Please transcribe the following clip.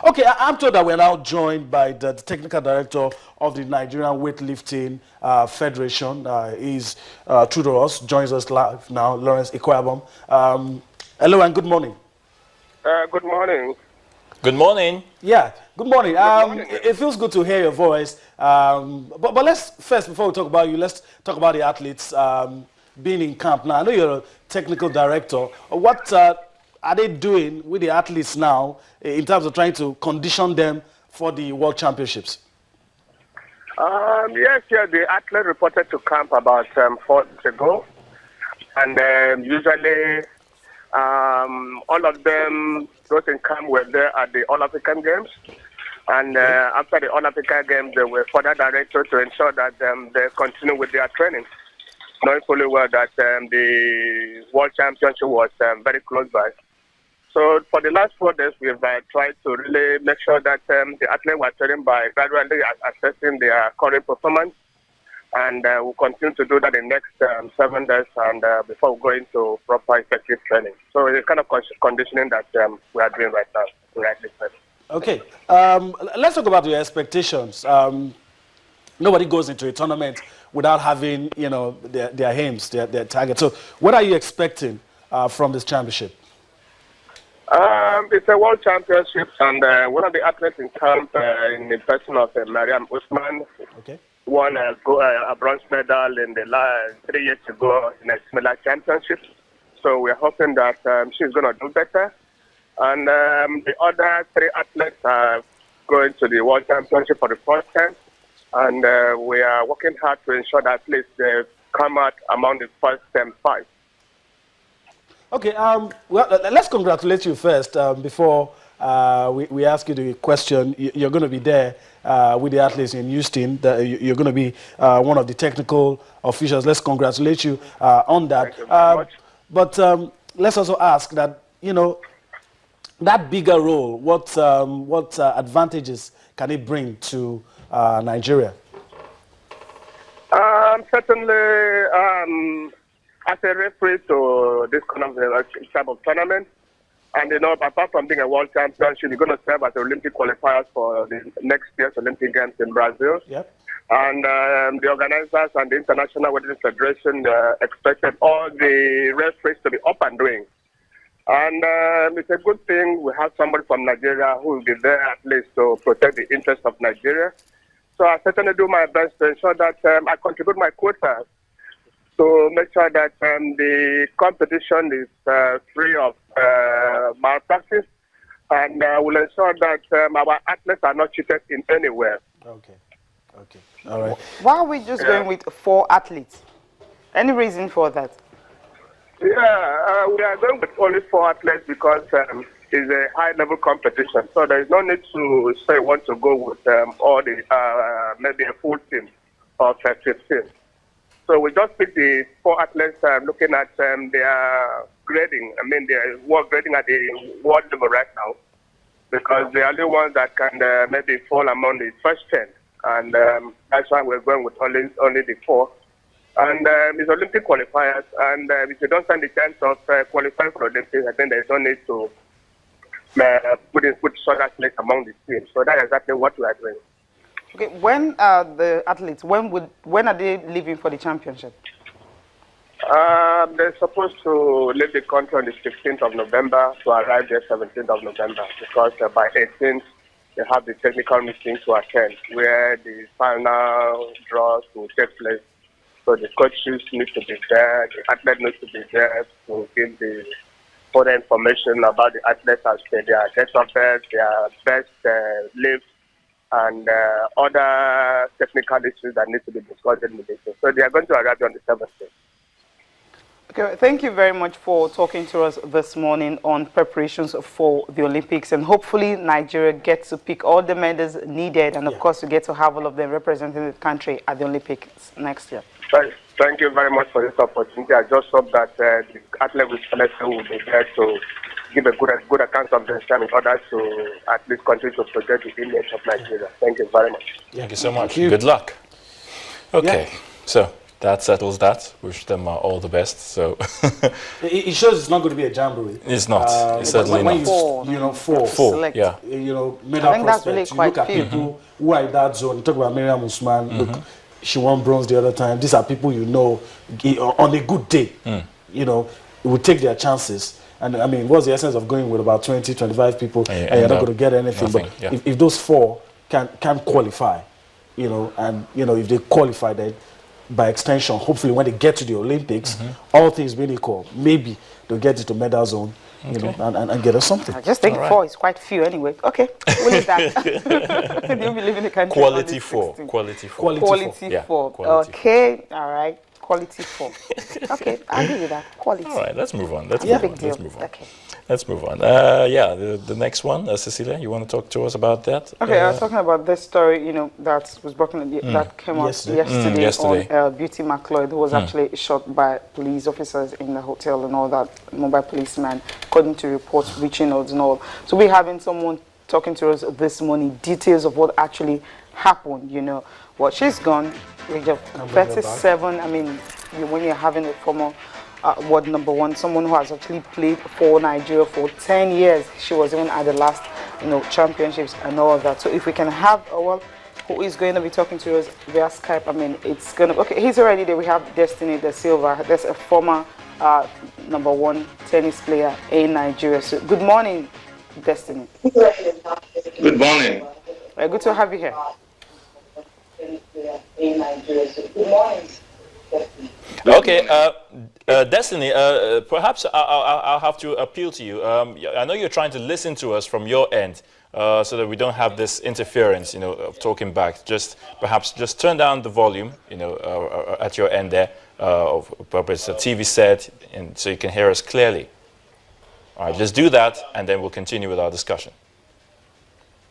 Okay, I'm told that we're now joined by the technical director of the Nigerian Weightlifting Federation. He's true to us, joins us live now, Lawrence Ikwabom. Hello and good morning. Good morning. Good morning. Yeah, good morning. Good morning. It feels good to hear your voice. But let's first, before we talk about you, let's talk about the athletes being in camp now. I know you're a technical director. What are they doing with the athletes now in terms of trying to condition them for the World Championships? Yes, the athlete reported to camp about 4 days ago. And usually all of them, those in camp were there at the All-African Games. And after the All-African Games, they were further directed to ensure that they continue with their training, knowing fully well that the World Championship was very close by. So for the last 4 days, we've tried to really make sure that the athletes were training by gradually assessing their current performance. And we'll continue to do that in the next 7 days and before we go into proper effective training. So it's the kind of conditioning that we are doing right now. Okay, let's talk about your expectations. Nobody goes into a tournament without having, their aims, their targets. So what are you expecting from this championship? It's a world championship, and one of the athletes in camp, in the person of Mariam Usman, won a bronze medal in the last 3 years ago in a similar championship. So we're hoping that she's going to do better. And the other 3 athletes are going to the world championship for the first time. And we are working hard to ensure that at least they come out among the first 5. Okay, well, let's congratulate you first before we ask you the question. You're going to be there with the athletes in Houston. You're going to be one of the technical officials. Let's congratulate you on that. Thank you very much. But let's also ask that, that bigger role, what advantages can it bring to Nigeria? Certainly, as a referee to this kind of type of tournament, and apart from being a world championship, you're going to serve as Olympic qualifiers for the next year's Olympic Games in Brazil. Yep. And the organizers and the International Weightlifting Federation expected all the referees to be up and doing. And it's a good thing we have somebody from Nigeria who will be there at least to protect the interests of Nigeria. So I certainly do my best to ensure that I contribute my quota to make sure that the competition is free of malpractice, and will ensure that our athletes are not cheated in anywhere. Okay, all right. Why are we just going with 4 athletes? Any reason for that? Yeah, we are going with only 4 athletes because it's a high-level competition. So there is no need to say we want to go with all the maybe a full team of 15. So we just pick the 4 athletes looking at their grading. I mean, their work grading at the world level right now, because they are the ones that can maybe fall among the first 10. And that's why we're going with only the 4. And it's Olympic qualifiers. And if you don't stand the chance of qualifying for Olympics, I think there's no need to put such athletes among the team. So that's exactly what we are doing. Okay, when are the athletes, when are they leaving for the championship? They're supposed to leave the country on the 16th of November to arrive there 17th of November, because by 18th they have the technical meeting to attend where the final draws will take place. So the coaches need to be there, the athlete needs to be there to give the further information about the athletes as to their dates of birth, their best lifts, and other technical issues that need to be discussed in the meeting. So they are going to arrive on the 7th day. Okay, thank you very much for talking to us this morning on preparations for the Olympics, and hopefully Nigeria gets to pick all the medals needed, and of course we get to have all of them representing the country at the Olympics next year. Thank you very much for this opportunity. I just hope that the athlete with selection will be there to give a good account of themselves in order to at least continue to protect the image of Nigeria. Thank you very much. Thank you so much. Good luck. Okay, so that settles that. Wish them all the best. So It shows it's not going to be a jamboree. it's not. It's certainly when not. you know, four. Select. Yeah. You know, medal think that's prospects. really You look at quite few. people who are in that zone. You talk about Miriam Usman. Look, she won bronze the other time. These are people you know on a good day. You know, will take their chances. And I mean, what's the essence of going with about 20, 25 people and you're not going to get anything? Nothing, But if those four can qualify, you know, and you know if they qualify, then by extension, hopefully when they get to the Olympics, all things being equal, maybe they'll get into medal zone, you know, and get us something. I just think 4 is quite few anyway. Okay, we'll leave that. You'll be living in the country. Quality 4. Quality 4. Quality Yeah, 4. quality Okay, all right. Quality 4. Okay, I'll give you that. Quality. All right, let's move on. Let's Yeah. move on. Big deal. Let's move on. Okay. Let's move on. Yeah, the next one, Cecilia, you want to talk to us about that? Okay, I was talking about this story, you know, that was broken, that came out yesterday on Beauty McLeod, who was actually shot by police officers in the hotel and all that, mobile policeman, according to reports reaching out and all. So we're having someone talking to us this morning, details of what actually happened, you know. Well, she's gone, age of 37. I mean, when you're having a former world number one, someone who has actually played for Nigeria for 10 years. She was even at the last, you know, championships and all of that. So if we can have who is going to be talking to us via Skype, I mean, it's going to, okay, he's already there. We have Destiny De Silva. There's a former number one tennis player in Nigeria. So good morning, Destiny. Good morning. Good to have you here. Okay, Destiny, perhaps I'll have to appeal to you. I know you're trying to listen to us from your end so that we don't have this interference, you know, of talking back. Perhaps just turn down the volume, you know, at your end there, of it's a TV set, and so you can hear us clearly. All right, just do that, and then we'll continue with our discussion.